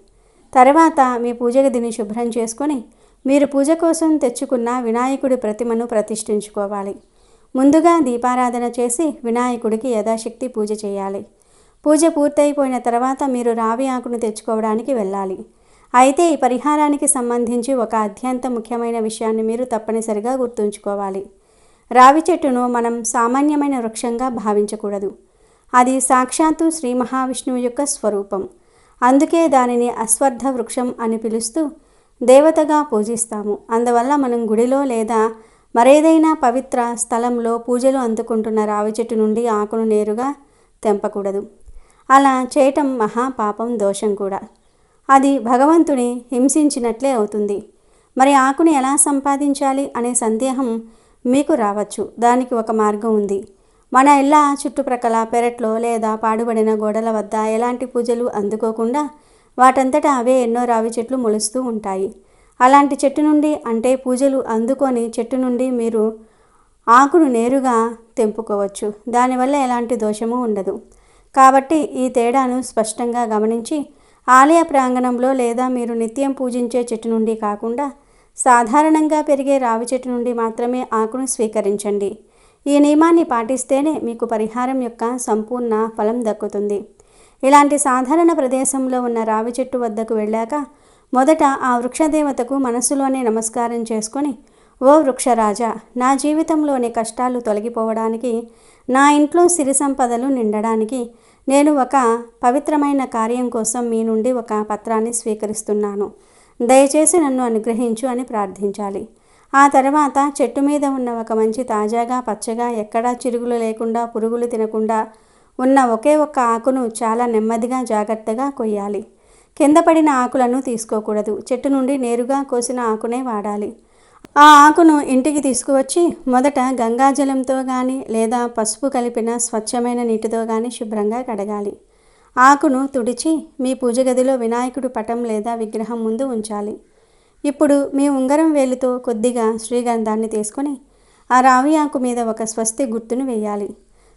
తర్వాత మీ పూజ గదిని శుభ్రం చేసుకొని మీరు పూజ కోసం తెచ్చుకున్న వినాయకుడి ప్రతిమను ప్రతిష్ఠించుకోవాలి. ముందుగా దీపారాధన చేసి వినాయకుడికి యథాశక్తి పూజ చేయాలి. పూజ పూర్తయిపోయిన తర్వాత మీరు రావి ఆకును తెచ్చుకోవడానికి వెళ్ళాలి. అయితే ఈ పరిహారానికి సంబంధించి ఒక అత్యంత ముఖ్యమైన విషయాన్ని మీరు తప్పనిసరిగా గుర్తుంచుకోవాలి. రావి చెట్టును మనం సామాన్యమైన వృక్షంగా భావించకూడదు. అది సాక్షాత్తు శ్రీ మహావిష్ణువు యొక్క స్వరూపం. అందుకే దానిని అశ్వత్థ వృక్షం అని పిలుస్తూ దేవతగా పూజిస్తాము. అందువల్ల మనం గుడిలో లేదా మరేదైనా పవిత్ర స్థలంలో పూజలు అందుకుంటున్న రావి చెట్టు నుండి ఆకును నేరుగా తెంపకూడదు. అలా చేయటం మహాపాపం, దోషం కూడా. అది భగవంతుని హింసించినట్లే అవుతుంది. మరి ఆకుని ఎలా సంపాదించాలి అనే సందేహం మీకు రావచ్చు. దానికి ఒక మార్గం ఉంది. మన ఇళ్ళ చుట్టుప్రక్కల పెరట్లో లేదా పాడుబడిన గోడల వద్ద ఎలాంటి పూజలు అందుకోకుండా వాటంతటా అవే ఎన్నో రావి చెట్లు మొలుస్తూ ఉంటాయి. అలాంటి చెట్టు నుండి, అంటే పూజలు అందుకొని చెట్టు నుండి మీరు ఆకును నేరుగా తెంపుకోవచ్చు. దానివల్ల ఎలాంటి దోషము ఉండదు. కాబట్టి ఈ తేడాను స్పష్టంగా గమనించి ఆలయ ప్రాంగణంలో లేదా మీరు నిత్యం పూజించే చెట్టు నుండి కాకుండా సాధారణంగా పెరిగే రావి చెట్టు నుండి మాత్రమే ఆకును స్వీకరించండి. ఈ నియమాన్ని పాటిస్తేనే మీకు పరిహారం యొక్క సంపూర్ణ ఫలం దక్కుతుంది. ఇలాంటి సాధారణ ప్రదేశంలో ఉన్న రావి చెట్టు వద్దకు వెళ్ళాక మొదట ఆ వృక్షదేవతకు మనసులోనే నమస్కారం చేసుకొని, ఓ వృక్షరాజా, నా జీవితంలోని కష్టాలు తొలగిపోవడానికి, నా ఇంట్లో సిరి సంపదలు నిండడానికి నేను ఒక పవిత్రమైన కార్యం కోసం మీ నుండి ఒక పత్రాన్ని స్వీకరిస్తున్నాను. దయచేసి నన్ను అనుగ్రహించు అని ప్రార్థించాలి. ఆ తర్వాత చెట్టు మీద ఉన్న ఒక మంచి తాజాగా పచ్చగా ఎక్కడా చిరుగులు లేకుండా పురుగులు తినకుండా ఉన్న ఒకే ఒక్క ఆకును చాలా నెమ్మదిగా జాగ్రత్తగా కొయ్యాలి. కింద పడిన ఆకులను తీసుకోకూడదు. చెట్టు నుండి నేరుగా కోసిన ఆకునే వాడాలి. ఆ ఆకును ఇంటికి తీసుకువచ్చి మొదట గంగాజలంతో కానీ లేదా పసుపు కలిపిన స్వచ్ఛమైన నీటితో కానీ శుభ్రంగా కడగాలి. ఆకును తుడిచి మీ పూజ గదిలో వినాయకుడి పటం లేదా విగ్రహం ముందు ఉంచాలి. ఇప్పుడు మీ ఉంగరం వేలుతో కొద్దిగా శ్రీగంధాన్ని తీసుకొని ఆ రావి ఆకు మీద ఒక స్వస్తిక్ గుర్తును వేయాలి.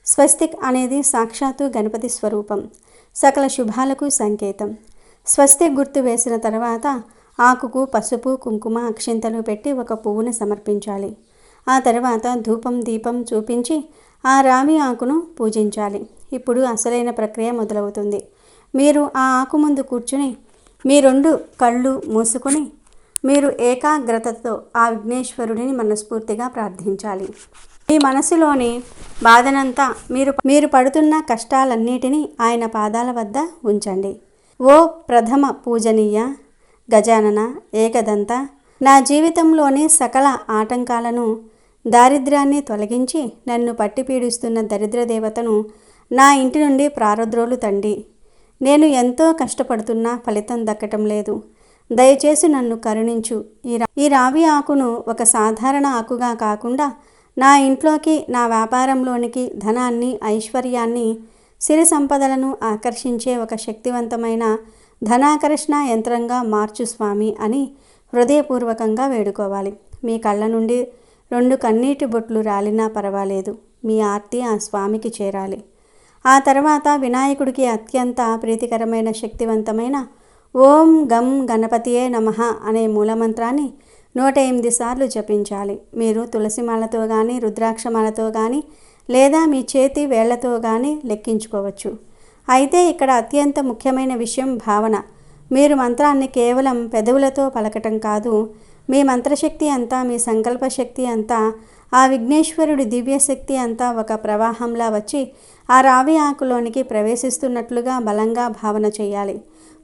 స్వస్తిక్ అనేది సాక్షాత్తు గణపతి స్వరూపం, సకల శుభాలకు సంకేతం. స్వస్తిక్ గుర్తు వేసిన తర్వాత ఆకుకు పసుపు, కుంకుమ, అక్షింతలు పెట్టి ఒక పువ్వును సమర్పించాలి. ఆ తర్వాత ధూపం, దీపం చూపించి ఆ రావి ఆకును పూజించాలి. ఇప్పుడు అసలైన ప్రక్రియ మొదలవుతుంది. మీరు ఆ ఆకు ముందు కూర్చుని మీ 2 కళ్ళు మూసుకొని మీరు ఏకాగ్రతతో ఆ విఘ్నేశ్వరుడిని మనస్ఫూర్తిగా ప్రార్థించాలి. మీ మనసులోని బాధనంతా, మీరు పడుతున్న కష్టాలన్నిటినీ ఆయన పాదాల వద్ద ఉంచండి. ఓ ప్రథమ పూజనీయ గజానన ఏకదంత, నా జీవితంలోని సకల ఆటంకాలను, దారిద్ర్యాన్ని తొలగించి నన్ను పట్టి పీడిస్తున్న దరిద్ర దేవతను నా ఇంటి నుండి ప్రారద్రోలు తండి. నేను ఎంతో కష్టపడుతున్నా ఫలితం దక్కటం లేదు. దయచేసి నన్ను కరుణించు. ఈ రావి ఆకును ఒక సాధారణ ఆకుగా కాకుండా నా ఇంట్లోకి, నా వ్యాపారంలోనికి ధనాన్ని, ఐశ్వర్యాన్ని, సిరి సంపదలను ఆకర్షించే ఒక శక్తివంతమైన ధనాకర్షణ యంత్రంగా మార్చు స్వామి అని హృదయపూర్వకంగా వేడుకోవాలి. మీ కళ్ళ నుండి 2 కన్నీటి బొట్లు రాలినా పర్వాలేదు. మీ ఆర్తి ఆ స్వామికి చేరాలి. ఆ తర్వాత వినాయకుడికి అత్యంత ప్రీతికరమైన శక్తివంతమైన ఓం గం గణపతియే నమః అనే మూలమంత్రాన్ని 108 సార్లు జపించాలి. మీరు తులసిమాలతో కానీ, రుద్రాక్షమాలతో కానీ, లేదా మీ చేతి వేళ్లతో కానీ లెక్కించుకోవచ్చు. అయితే ఇక్కడ అత్యంత ముఖ్యమైన విషయం భావన. మీరు మంత్రాన్ని కేవలం పెదవులతో పలకటం కాదు. మీ మంత్రశక్తి అంతా, మీ సంకల్ప శక్తి అంతా, ఆ విఘ్నేశ్వరుడి దివ్యశక్తి అంతా ఒక ప్రవాహంలా వచ్చి ఆ రావి ఆకులోనికి ప్రవేశిస్తున్నట్లుగా బలంగా భావన చేయాలి.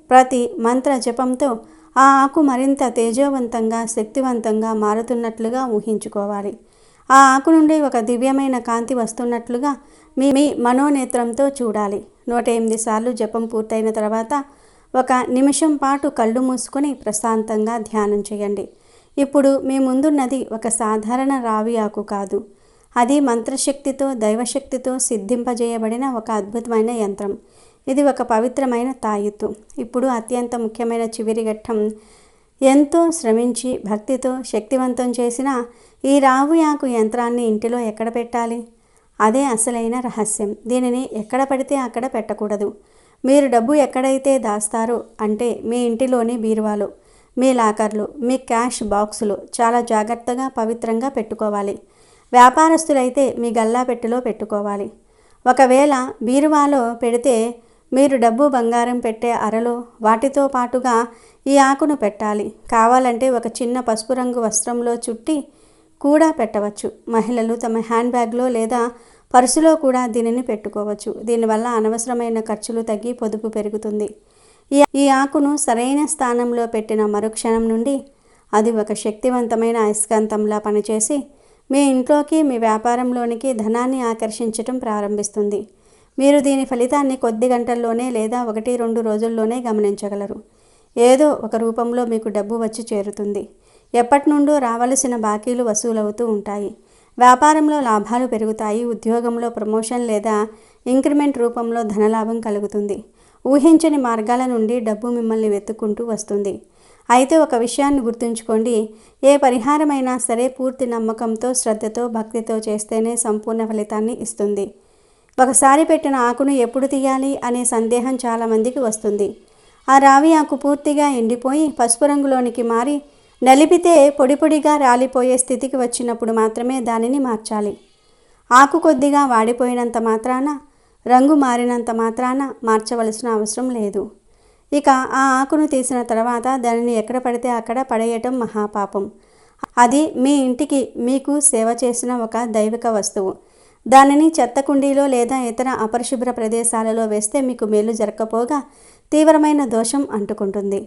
ప్రతి మంత్ర జపంతో ఆ ఆకు మరింత తేజోవంతంగా, శక్తివంతంగా మారుతున్నట్లుగా ఊహించుకోవాలి. ఆ ఆకు నుండి ఒక దివ్యమైన కాంతి వస్తున్నట్లుగా మీ మనోనేత్రంతో చూడాలి. 108 సార్లు జపం పూర్తయిన తర్వాత 1 నిమిషం పాటు కళ్ళు మూసుకొని ప్రశాంతంగా ధ్యానం చేయండి. ఇప్పుడు మీ ముందున్నది ఒక సాధారణ రావి ఆకు కాదు. అది మంత్రశక్తితో, దైవశక్తితో సిద్ధింపజేయబడిన ఒక అద్భుతమైన యంత్రం. ఇది ఒక పవిత్రమైన తాయెత్తు. ఇప్పుడు అత్యంత ముఖ్యమైన చివరి ఘట్టం. ఎంతో శ్రమించి భక్తితో శక్తివంతం చేసిన ఈ రావి ఆకు యంత్రాన్ని ఇంటిలో ఎక్కడ పెట్టాలి? అదే అసలైన రహస్యం. దీనిని ఎక్కడ పడితే అక్కడ పెట్టకూడదు. మీరు డబ్బు ఎక్కడైతే దాస్తారో, అంటే మీ ఇంటిలోని బీరువాలో, మీ లాకర్లు, మీ క్యాష్ బాక్సులు చాలా జాగ్రత్తగా, పవిత్రంగా పెట్టుకోవాలి. వ్యాపారస్తులైతే మీ గల్లాపెట్టెలో పెట్టుకోవాలి. ఒకవేళ బీరువాలో పెడితే మీరు డబ్బు, బంగారం పెట్టే అరలో వాటితో పాటుగా ఈ ఆకును పెట్టాలి. కావాలంటే ఒక చిన్న పసుపు రంగు వస్త్రంలో చుట్టి కూడా పెట్టవచ్చు. మహిళలు తమ హ్యాండ్ బ్యాగ్లో లేదా పర్సులో కూడా దీనిని పెట్టుకోవచ్చు. దీనివల్ల అనవసరమైన ఖర్చులు తగ్గి పొదుపు పెరుగుతుంది. ఈ ఆకును సరైన స్థానంలో పెట్టిన మరుక్షణం నుండి అది ఒక శక్తివంతమైన అయస్కాంతంలా పనిచేసి మీ ఇంట్లోకి, మీ వ్యాపారంలోనికి ధనాన్ని ఆకర్షించటం ప్రారంభిస్తుంది. మీరు దీని ఫలితాన్ని కొద్ది గంటల్లోనే లేదా 1-2 రోజుల్లోనే గమనించగలరు. ఏదో ఒక రూపంలో మీకు డబ్బు వచ్చి చేరుతుంది. ఎప్పటి నుండో రావలసిన బాకీలు వసూలవుతూ ఉంటాయి. వ్యాపారంలో లాభాలు పెరుగుతాయి. ఉద్యోగంలో ప్రమోషన్ లేదా ఇంక్రిమెంట్ రూపంలో ధనలాభం కలుగుతుంది. ఊహించని మార్గాల నుండి డబ్బు మిమ్మల్ని వెతుక్కుంటూ వస్తుంది. అయితే ఒక విషయాన్ని గుర్తుంచుకోండి. ఏ పరిహారమైనా సరే పూర్తి నమ్మకంతో, శ్రద్ధతో, భక్తితో చేస్తేనే సంపూర్ణ ఫలితాన్ని ఇస్తుంది. ఒకసారి పెట్టిన ఆకును ఎప్పుడు తీయాలి అనే సందేహం చాలామందికి వస్తుంది. ఆ రావి ఆకు పూర్తిగా ఎండిపోయి పసుపు రంగులోనికి మారి నలిపితే పొడి పొడిగా రాలిపోయే స్థితికి వచ్చినప్పుడు మాత్రమే దానిని మార్చాలి. ఆకు కొద్దిగా వాడిపోయినంత మాత్రాన, రంగు మారినంత మాత్రాన మార్చవలసిన అవసరం లేదు. ఇక ఆ ఆకును తీసిన తర్వాత దానిని ఎక్కడ పడితే అక్కడ పడేయటం మహాపాపం. అది మీ ఇంటికి, మీకు సేవ చేసిన ఒక దైవిక వస్తువు. దానిని చెత్త కుండీలో లేదా ఇతర అపరిశుభ్ర ప్రదేశాలలో వేస్తే మీకు మేలు జరగకపోగా తీవ్రమైన దోషం అంటుకుంటుంది.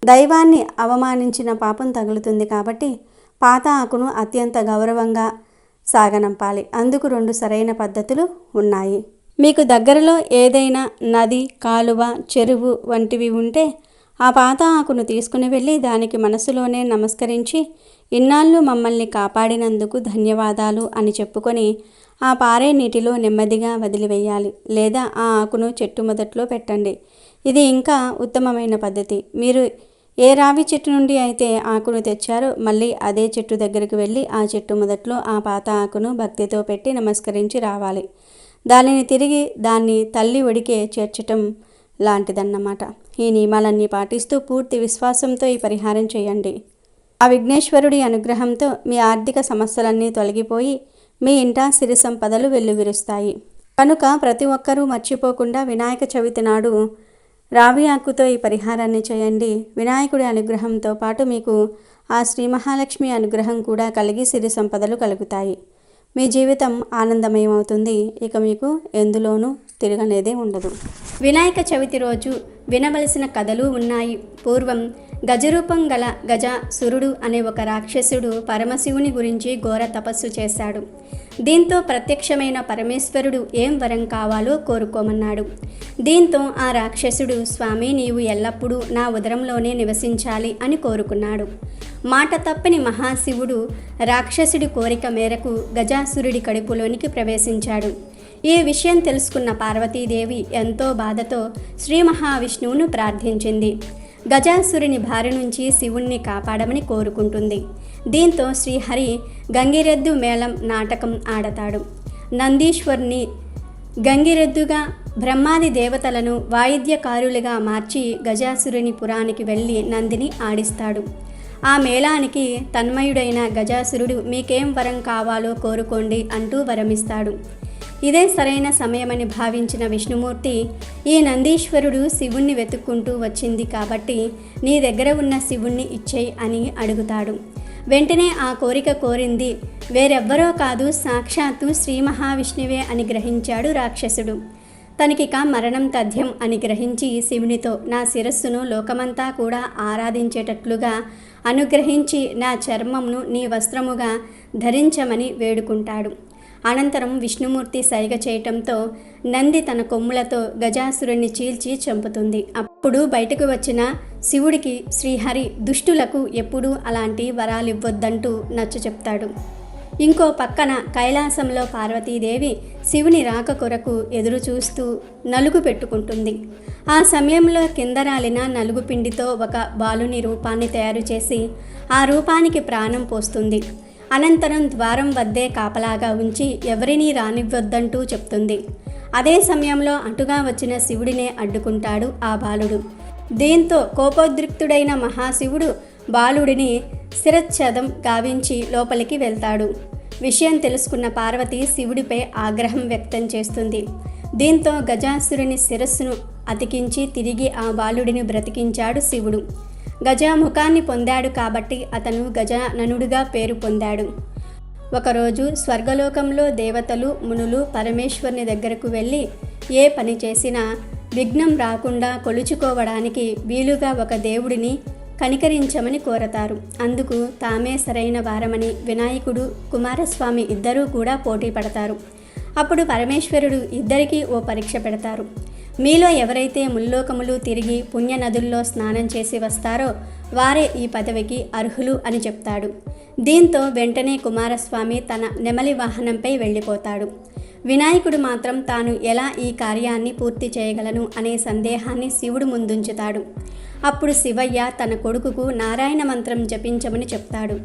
దైవాన్ని అవమానించిన పాపం తగులుతుంది. కాబట్టి పాత ఆకును అత్యంత గౌరవంగా సాగనంపాలి. అందుకు 2 సరైన పద్ధతులు ఉన్నాయి. మీకు దగ్గరలో ఏదైనా నది, కాలువ, చెరువు వంటివి ఉంటే ఆ పాత ఆకును తీసుకుని వెళ్ళి దానికి మనసులోనే నమస్కరించి ఇన్నాళ్ళు మమ్మల్ని కాపాడినందుకు ధన్యవాదాలు అని చెప్పుకొని ఆ పారే నీటిలో నెమ్మదిగా వదిలివేయాలి. లేదా ఆ ఆకును చెట్టు మొదట్లో పెట్టండి. ఇది ఇంకా ఉత్తమమైన పద్ధతి. మీరు ఏ రావి చెట్టు నుండి అయితే ఆకును తెచ్చారో మళ్ళీ అదే చెట్టు దగ్గరికి వెళ్ళి ఆ చెట్టు మొదట్లో ఆ పాత ఆకును భక్తితో పెట్టి నమస్కరించి రావాలి. దానిని తిరిగి దాన్ని తల్లి ఒడికే చేర్చటం లాంటిదన్నమాట. ఈ నియమాలన్నీ పాటిస్తూ పూర్తి విశ్వాసంతో ఈ పరిహారం చేయండి. ఆ విఘ్నేశ్వరుడి అనుగ్రహంతో మీ ఆర్థిక సమస్యలన్నీ తొలగిపోయి మీ ఇంట సిరి సంపదలు వెల్లువిరుస్తాయి. కనుక ప్రతి ఒక్కరూ మర్చిపోకుండా వినాయక చవితి నాడు రావి ఆకుతో ఈ పరిహారాన్ని చేయండి. వినాయకుడి అనుగ్రహంతో పాటు మీకు ఆ శ్రీ మహాలక్ష్మి అనుగ్రహం కూడా కలిగి సిరి సంపదలు కలుగుతాయి. మీ జీవితం ఆనందమయం అవుతుంది. ఇక మీకు ఎందులోనూ తిరగనేదే ఉండదు. వినాయక చవితి రోజు వినవలసిన కథలు ఉన్నాయి. పూర్వం గజరూపం గల గజాసురుడు అనే ఒక రాక్షసుడు పరమశివుని గురించి ఘోర తపస్సు చేశాడు. దీంతో ప్రత్యక్షమైన పరమేశ్వరుడు ఏం వరం కావాలో కోరుకోమన్నాడు. దీంతో ఆ రాక్షసుడు, స్వామి నీవు ఎల్లప్పుడూ నా ఉదరంలోనే నివసించాలి అని కోరుకున్నాడు. మాట తప్పని మహాశివుడు రాక్షసుడి కోరిక మేరకు గజాసురుడి కడుపులోనికి ప్రవేశించాడు. ఈ విషయం తెలుసుకున్న పార్వతీదేవి ఎంతో బాధతో శ్రీ మహావిష్ణువును ప్రార్థించింది. గజాసురుని బారి నుంచి శివుణ్ణి కాపాడమని కోరుకుంటుంది. దీంతో శ్రీహరి గంగిరెద్దు మేళం నాటకం ఆడతాడు. నందీశ్వరుని గంగిరెద్దుగా, బ్రహ్మాది దేవతలను వాయిద్యకారులుగా మార్చి గజాసురుని పురానికి వెళ్ళి నందిని ఆడిస్తాడు. ఆ మేళానికి తన్మయుడైన గజాసురుడు మీకేం వరం కావాలో కోరుకోండి అంటూ వరమిస్తాడు. ఇదే సరైన సమయమని భావించిన విష్ణుమూర్తి, ఈ నందీశ్వరుడు శివుణ్ణి వెతుక్కుంటూ వచ్చింది కాబట్టి నీ దగ్గర ఉన్న శివుణ్ణి ఇచ్చేయి అని అడుగుతాడు. వెంటనే ఆ కోరిక కోరింది వేరెవ్వరో కాదు, సాక్షాత్తు శ్రీ మహావిష్ణువే అని గ్రహించాడు రాక్షసుడు. తనకిక మరణం తథ్యం అని గ్రహించి శివునితో నా శిరస్సును లోకమంతా కూడా ఆరాధించేటట్లుగా అనుగ్రహించి నా చర్మంను నీ వస్త్రముగా ధరించమని వేడుకుంటాడు. అనంతరం విష్ణుమూర్తి సైగ చేయటంతో నంది తన కొమ్ములతో గజాసురుణ్ణి చీల్చి చంపుతుంది. అప్పుడు బయటకు వచ్చిన శివుడికి శ్రీహరి దుష్టులకు ఎప్పుడూ అలాంటి వరాలివ్వొద్దంటూ నచ్చ చెప్తాడు. ఇంకో పక్కన కైలాసంలో పార్వతీదేవి శివుని రాక కొరకు ఎదురు చూస్తూ నలుగు పెట్టుకుంటుంది. ఆ సమయంలో కింద రాలిన నలుగు పిండితో ఒక బాలుని రూపాన్ని తయారు చేసి ఆ రూపానికి ప్రాణం పోస్తుంది. అనంతరం ద్వారం వద్దే కాపలాగా ఉంచి ఎవరినీ రానివ్వొద్దంటూ చెప్తుంది. అదే సమయంలో అటుగా వచ్చిన శివుడినే అడ్డుకుంటాడు ఆ బాలుడు. దీంతో కోపోద్రిక్తుడైన మహాశివుడు బాలుడిని శిరచ్ఛేదం గావించి లోపలికి వెళ్తాడు. విషయం తెలుసుకున్న పార్వతి శివుడిపై ఆగ్రహం వ్యక్తం చేస్తుంది. దీంతో గజాసురుని శిరస్సును అతికించి తిరిగి ఆ బాలుడిని బ్రతికించాడు శివుడు. గజాముఖాన్ని పొందాడు కాబట్టి అతను గజాననుడిగా పేరు పొందాడు. ఒకరోజు స్వర్గలోకంలో దేవతలు, మునులు పరమేశ్వరుని దగ్గరకు వెళ్ళి ఏ పని చేసినా విఘ్నం రాకుండా కొలుచుకోవడానికి వీలుగా ఒక దేవుడిని కనికరించమని కోరతారు. అందుకు తామే సరైన వారమని వినాయకుడు, కుమారస్వామి ఇద్దరూ కూడా పోటీ పడతారు. అప్పుడు పరమేశ్వరుడు ఇద్దరికీ ఓ పరీక్ష పెడతారు. మీలో ఎవరైతే ముల్లోకములు తిరిగి పుణ్యనదుల్లో స్నానం చేసి వస్తారో వారే ఈ పదవికి అర్హులు అని చెప్తాడు. దీంతో వెంటనే కుమారస్వామి తన నెమలి వాహనంపై వెళ్ళిపోతాడు. వినాయకుడు మాత్రం తాను ఎలా ఈ కార్యాన్ని పూర్తి చేయగలను అనే సందేహాన్ని శివుడు ముందుంచుతాడు. అప్పుడు శివయ్య తన కొడుకుకు నారాయణ మంత్రం జపించమని చెప్తాడు.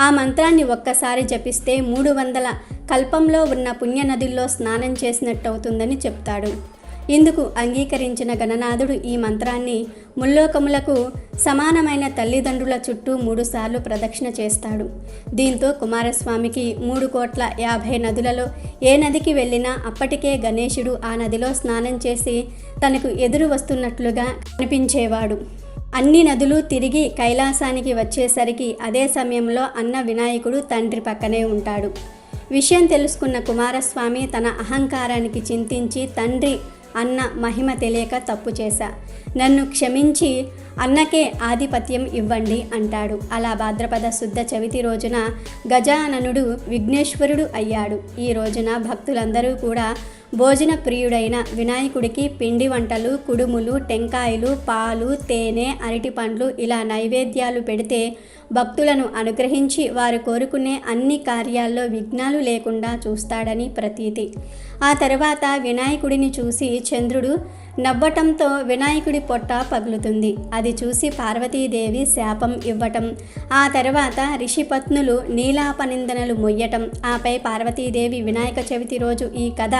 ఆ మంత్రాన్ని ఒక్కసారి జపిస్తే 300 కల్పంలో ఉన్న పుణ్యనదుల్లో స్నానం చేసినట్టవుతుందని చెప్తాడు. ఇందుకు అంగీకరించిన గణనాథుడు ఈ మంత్రాన్ని ముల్లోకములకు సమానమైన తల్లిదండ్రుల చుట్టూ 3 సార్లు ప్రదక్షిణ చేస్తాడు. దీంతో కుమారస్వామికి 3,50,00,000 నదులలో ఏ నదికి వెళ్ళినా అప్పటికే గణేశుడు ఆ నదిలో స్నానం చేసి తనకు ఎదురు వస్తున్నట్లుగా కనిపించేవాడు. అన్ని నదులు తిరిగి కైలాసానికి వచ్చేసరికి అదే సమయంలో అన్న వినాయకుడు తండ్రి పక్కనే ఉంటాడు. విషయం తెలుసుకున్న కుమారస్వామి తన అహంకారానికి చింతించి తండ్రి అన్న మహిమ తెలియక తప్పు చేశా, నన్ను క్షమించి అన్నకే ఆధిపత్యం ఇవ్వండి అంటాడు. అలా భాద్రపద శుద్ధ చవితి రోజున గజాననుడు విఘ్నేశ్వరుడు అయ్యాడు. ఈ రోజున భక్తులందరూ కూడా భోజన ప్రియుడైన వినాయకుడికి పిండి వంటలు, కుడుములు, టెంకాయలు, పాలు, తేనె, అరటి పండ్లు ఇలా నైవేద్యాలు పెడితే భక్తులను అనుగ్రహించి వారు కోరుకునే అన్ని కార్యాల్లో విఘ్నాలు లేకుండా చూస్తాడని ప్రతీతి. ఆ తర్వాత వినాయకుడిని చూసి చంద్రుడు నవ్వటంతో వినాయకుడి పొట్ట పగులుతుంది. అది చూసి పార్వతీదేవి శాపం ఇవ్వటం, ఆ తర్వాత ఋషిపత్నులు నీలాపనిందనలు మొయ్యటం, ఆపై పార్వతీదేవి వినాయక చవితి రోజు ఈ కథ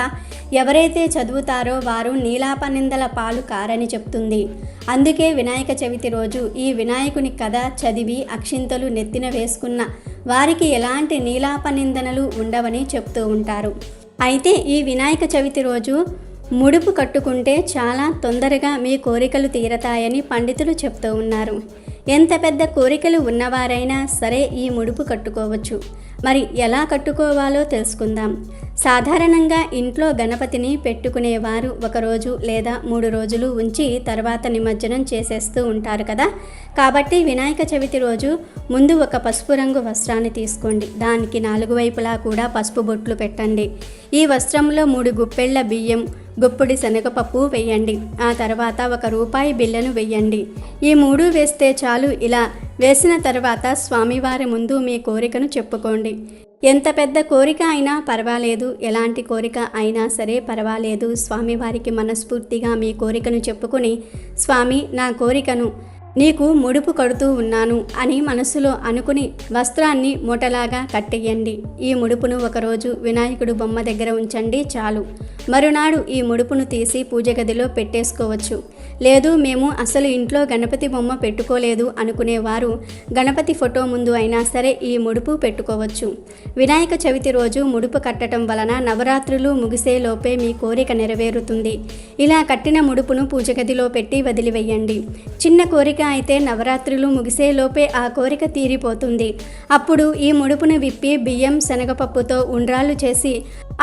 ఎవరైతే చదువుతారో వారు నీలాపనిందల పాలు కారని చెప్తుంది. అందుకే వినాయక చవితి రోజు ఈ వినాయకుని కథ చదివి అక్షింతలు నెత్తిన వేసుకున్న వారికి ఎలాంటి నీలాపనిందనలు ఉండవని చెప్తూ ఉంటారు. అయితే ఈ వినాయక చవితి రోజు ముడుపు కట్టుకుంటే చాలా తొందరగా మీ కోరికలు తీరతాయని పండితులు చెప్తూ ఉన్నారు. ఎంత పెద్ద కోరికలు ఉన్నవారైనా సరే ఈ ముడుపు కట్టుకోవచ్చు. మరి ఎలా కట్టుకోవాలో తెలుసుకుందాం. సాధారణంగా ఇంట్లో గణపతిని పెట్టుకునేవారు 1 రోజు లేదా 3 రోజులు ఉంచి తర్వాత నిమజ్జనం చేసేస్తూ ఉంటారు కదా. కాబట్టి వినాయక చవితి రోజు ముందు ఒక పసుపు రంగు వస్త్రాన్ని తీసుకోండి. దానికి 4 వైపులా కూడా పసుపు బొట్లు పెట్టండి. ఈ వస్త్రంలో 3 గుప్పెళ్ల బియ్యం, గుప్పిడి శనగపప్పు వేయండి. ఆ తర్వాత 1 రూపాయి బిళ్ళను వేయండి. ఈ 3 వేస్తే చాలు. ఇలా వేసిన తర్వాత స్వామివారి ముందు మీ కోరికను చెప్పుకోండి. ఎంత పెద్ద కోరిక అయినా పర్వాలేదు, ఎలాంటి కోరిక అయినా సరే పర్వాలేదు. స్వామివారికి మనస్ఫూర్తిగా మీ కోరికను చెప్పుకొని, స్వామి నా కోరికను నీకు ముడుపు కడుతూ ఉన్నాను అని మనసులో అనుకుని వస్త్రాన్ని మూటలాగా కట్టేయండి. ఈ ముడుపును 1 రోజు వినాయకుడు బొమ్మ దగ్గర ఉంచండి చాలు. మరునాడు ఈ ముడుపును తీసి పూజ గదిలో పెట్టేసుకోవచ్చు. లేదు మేము అసలు ఇంట్లో గణపతి బొమ్మ పెట్టుకోలేదు అనుకునేవారు గణపతి ఫోటో ముందు అయినా సరే ఈ ముడుపు పెట్టుకోవచ్చు. వినాయక చవితి రోజు ముడుపు కట్టడం వలన నవరాత్రులు ముగిసేలోపే మీ కోరిక నెరవేరుతుంది. ఇలా కట్టిన ముడుపును పూజ గదిలో పెట్టి వదిలివేయండి. చిన్న కోరిక అయితే నవరాత్రులు ముగిసేలోపే ఆ కోరిక తీరిపోతుంది. అప్పుడు ఈ ముడుపును విప్పి బియ్యం శనగపప్పుతో ఉండ్రాళ్ళు చేసి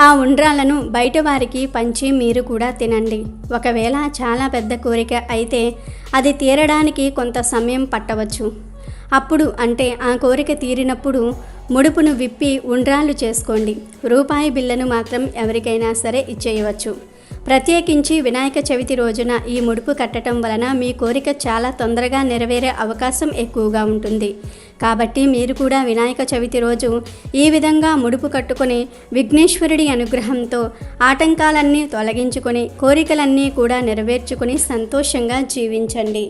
ఆ ఉండ్రాలను బయట వారికి పంచి మీరు కూడా తినండి. ఒకవేళ చాలా పెద్ద కోరిక అయితే అది తీరడానికి కొంత సమయం పట్టవచ్చు. అప్పుడు అంటే ఆ కోరిక తీరినప్పుడు ముడుపును విప్పి ఉండ్రాళ్ళు చేసుకోండి. రూపాయి బిళ్ళను మాత్రం ఎవరికైనా సరే ఇచ్చేయవచ్చు. ప్రత్యేకించి వినాయక చవితి రోజున ఈ ముడుపు కట్టడం వలన మీ కోరిక చాలా తొందరగా నెరవేరే అవకాశం ఎక్కువగా ఉంటుంది. కాబట్టి మీరు కూడా వినాయక చవితి రోజు ఈ విధంగా ముడుపు కట్టుకొని విఘ్నేశ్వరుడి అనుగ్రహంతో ఆటంకాలన్నీ తొలగించుకొని కోరికలన్నీ కూడా నెరవేర్చుకొని సంతోషంగా జీవించండి.